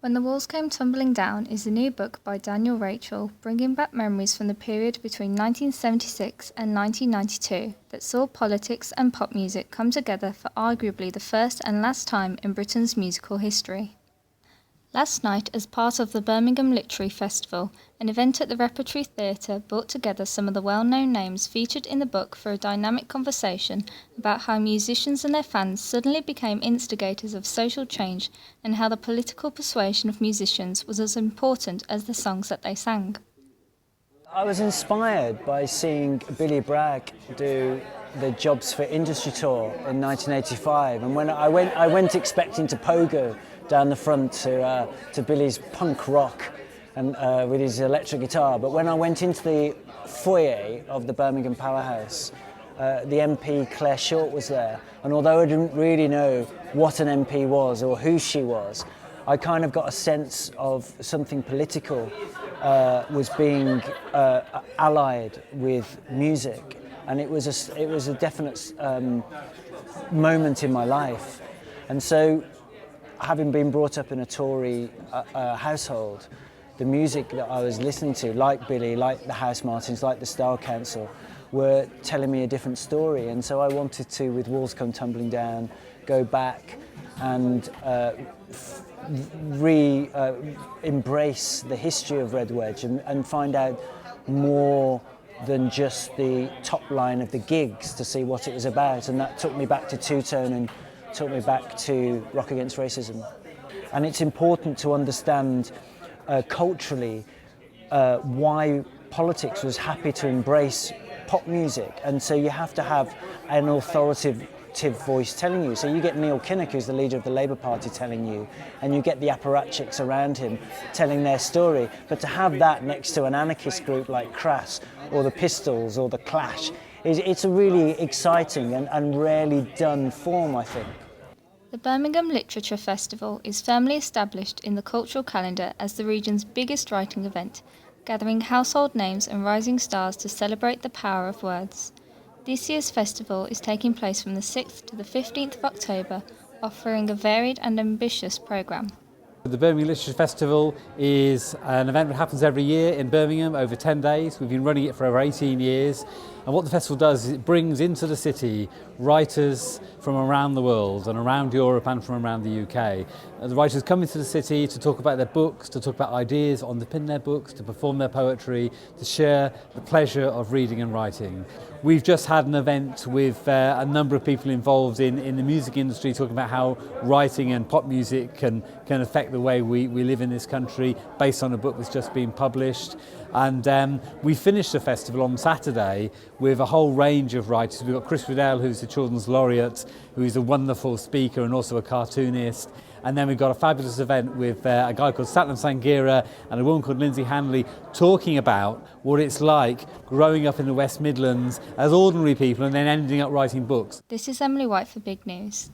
When the Walls Came Tumbling Down is a new book by Daniel Rachel, bringing back memories from the period between 1976 and 1992 that saw politics and pop music come together for arguably the first and last time in Britain's musical history. Last night, as part of the Birmingham Literature Festival, an event at the Repertory Theatre brought together some of the well-known names featured in the book for a dynamic conversation about how musicians and their fans suddenly became instigators of social change and how the political persuasion of musicians was as important as the songs that they sang. I was inspired by seeing Billy Bragg do the Jobs for Industry tour in 1985, and when I went expecting to pogo down the front to Billy's punk rock and with his electric guitar. But when I went into the foyer of the Birmingham Powerhouse, the MP Claire Short was there, and although I didn't really know what an MP was or who she was, I kind of got a sense of something political was being allied with music, and it was a definite moment in my life. And so, having been brought up in a Tory household, the music that I was listening to, like Billy, like the House Martins, like the Style Council, were telling me a different story. And so I wanted to, with Walls Come Tumbling Down, go back and embrace the history of Red Wedge and find out more than just the top line of the gigs to see what it was about. And that took me back to two-tone and took me back to Rock Against Racism. And it's important to understand culturally why politics was happy to embrace pop music, and so you have to have an authoritative voice telling you. So you get Neil Kinnock, who's the leader of the Labour Party, telling you, and you get the apparatchiks around him telling their story. But to have that next to an anarchist group like Crass or the Pistols or the Clash, it's a really exciting and rarely done form, I think. The Birmingham Literature Festival is firmly established in the cultural calendar as the region's biggest writing event, gathering household names and rising stars to celebrate the power of words. This year's festival is taking place from the 6th to the 15th of October, offering a varied and ambitious programme. The Birmingham Literature Festival is an event that happens every year in Birmingham over 10 days. We've been running it for over 18 years. And what the festival does is it brings into the city writers from around the world and around Europe and from around the UK. The writers come into the city to talk about their books, to talk about ideas, underpin their books, to perform their poetry, to share the pleasure of reading and writing. We've just had an event with a number of people involved in the music industry talking about how writing and pop music can affect the way we live in this country based on a book that's just been published. And we finished the festival on Saturday with a whole range of writers. We've got Chris Riddell, who's the Children's Laureate, who is a wonderful speaker and also a cartoonist. And then we've got a fabulous event with a guy called Satnam Sanghera and a woman called Lindsay Hanley talking about what it's like growing up in the West Midlands as ordinary people and then ending up writing books. This is Emily White for Big News.